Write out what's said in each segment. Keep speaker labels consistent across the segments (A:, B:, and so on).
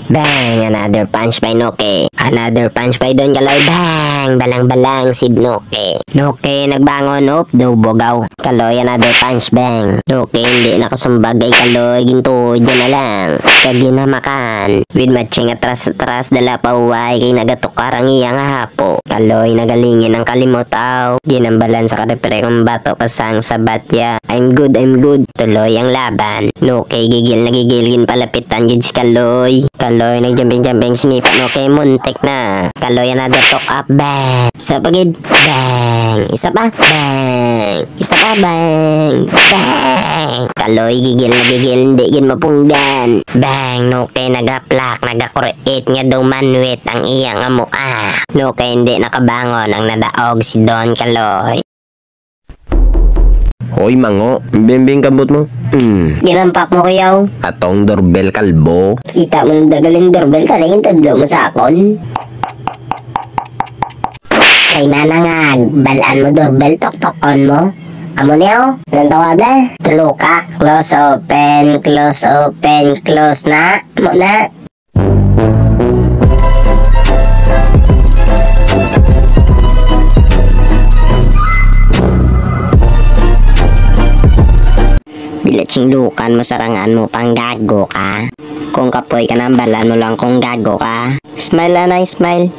A: Bang! Another punch by Noke. Another punch by Don Kaloy. Bang! Balang-balang si Noke. Noke nagbangon. Op, bugaw. Kaloy another punch. Bang! Noke hindi nakasumbag ay Kaloy. Ginto, dyan na lang. Kaginamakan. With matching atras-atras dala pa uway kay nagatukar ang iyang hapo. Kaloy nagalingin ang kalimutaw. Ginambalan sa karepere kong bato pasang sa batya. I'm good. Tuloy ang laban. Noke gigil na gigil palapitan gid si Kaloy. Kaloy nagjumping-jumping sinipa Noke muntik na. Kaloy another talk up. Bang! Isa pa gid. Bang! Isa pa. Bang! Isa pa. Bang! Bang! Kaloy gigil na gigil hindi gid mapunggan. Bang! Noke nagaplak nagakreate nga daw manwit ang iyang amua. Noke hindi nakabangon ang nadaog si Don Kaloy.
B: Hoy mango, bimbing kabot mo.
A: Ginampak mo kayaw.
B: Atong doorbell kalbo.
A: Kita mo ng dagaling doorbell talagang tadlo mo sa akon. Kay nanangag, balaan mo doorbell tok-tokon mo. Amo niyaw, ilang tawag na? Tulo ka. Close open, close na. Mo na. Bilaching lukan mo sarangan mo pang gago ka. Kung kapoy ka nang balan mo lang kung gago ka. Smile na smile.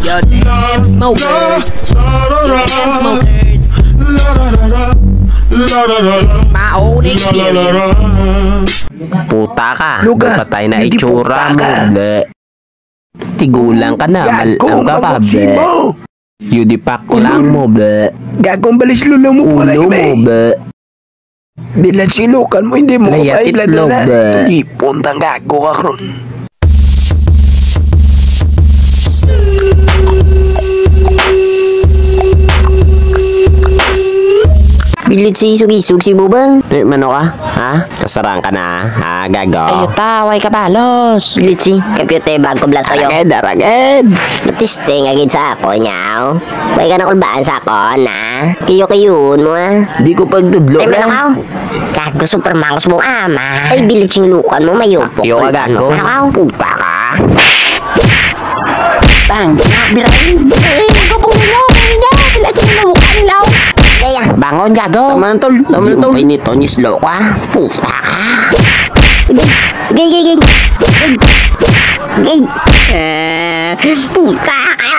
C: Yo, damn smokers. Damn smokers. My old experience.
B: Puta ka.
D: Luga,
B: Patay na
D: hindi
B: itsura
D: puta
B: mo.
D: ka.
B: Be. Tigulang ka na. Malang ka pa, be. Yudipak lang mo, be.
D: Gagong balis lula mo pala
B: Ulo mo, be.
D: Bilang sinukan mo, hindi mo
B: Layat
D: kapay
B: itlog,
D: na.
B: be.
D: Hindi puntang gago ka kron.
A: Bilit si sugisug si Buba.
B: Di, mano ka? Ha? Kasarang ka na, ha? Gago.
A: Ayo
B: taway ka balos.
A: Bilit si kapyote bago blat tayo.
B: Araged.
A: Matisting agad sa ako niyaw. May ka na kulbaan sa ako na. Kiyo-kiyun mo
B: Di ko pagdudlo
A: Ay
B: na.
A: manakaw. Gago super mangos mong ama. Ay bilit yung lukan mo mayupok.
B: Yo, gago.
A: Manakaw.
B: Puta ka.
A: Bang. Biray. Gabong nyo. Bilit yung lukan nila. Gaya.
B: Bangon, gago.
A: Taman tol.
B: Ay nito, nislo ka. Puta ka.
A: Gay. Puta ka.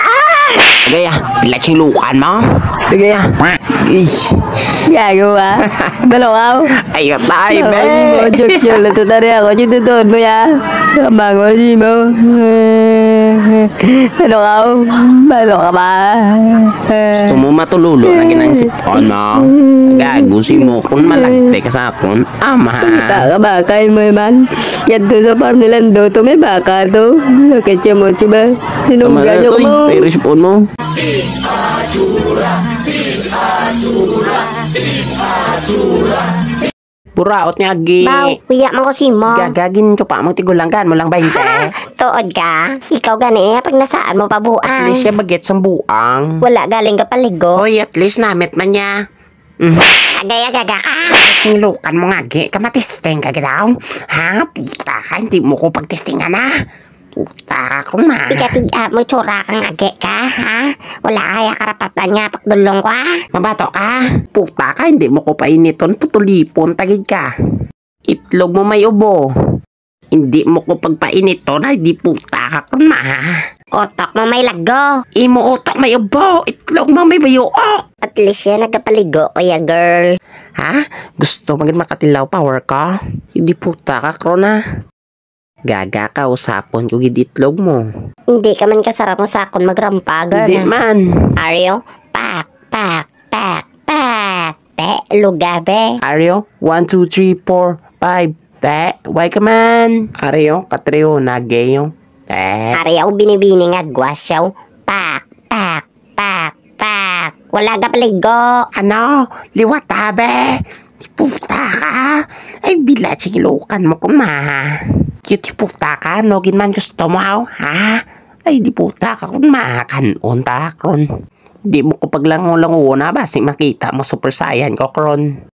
B: Gaya, pilaching lukan mo. Gaya.
A: Gago ka. Balaw.
B: Ay, patay, be.
A: Joke lang ito tari ako. Sinutod mo ya. Kabangon si mo. Ano ka ba?
B: Gusto mo matululo na ginang sipon mo. Gago si mo kung malagte ka sa akon. Ama.
A: Baka bakay mo man. Yan to sa farm nila to may baka to. Nakatya mo ba? Sinunggan nyo ko mo.
B: Pero sipon mo. Buraot niya, gi.
A: Baw, kuya mo ko si mo.
B: Gagagin ko pa mo tigulangan mo lang 20.
A: Tuod ka? Ikaw gani pag nasaan mo
B: At
A: pabuang.
B: least siya baget sa buang.
A: Wala galing ka paligo.
B: Hoy, at least namit man niya.
A: Agaya gaga ka.
B: Singlukan mo nga, gi. Kamatisteng ka daw. Ha? Puta ka, hindi mo ko pagtistingan na. Puta ka na.
A: Ikatiga mo tsura kang age ka, ha? Wala kaya karapatan niya pagdulong ko, ha?
B: Mabato ka. Puta ka, hindi mo ko painiton. Putulipon, tagid ka. Itlog mo may ubo. Hindi mo ko pagpainiton, ay di puta ka na.
A: Otak mo may lago.
B: Imo utok may ubo. Itlog mo may bayuok.
A: At least yan nagkapaligo, kuya girl.
B: Ha? Gusto maging makatilaw power ka? Hindi puta ka, krona. Gaga ka, usapon ko itlog mo.
A: Hindi ka man kasarap mo sa akon magrampa, girl.
B: Hindi man.
A: Aryo? Pak. Te, lugabe.
B: Aryo, 1, 2, 3, 4, 5. Te, why ka man? Aryo, katriyo, nagyo. Te.
A: Aryo, binibini nga gwasyaw. Pak. Wala ka paligo.
B: Ano? Liwat tabe. Di puta ka. Ay, bila sigilukan mo kuma. Di puta ka, no? Ginman gusto mo, ha? Ay, di puta ka kung makanon ta, kron. Di mo ko paglango-lango na ba? Si makita mo super saiyan ko, kron.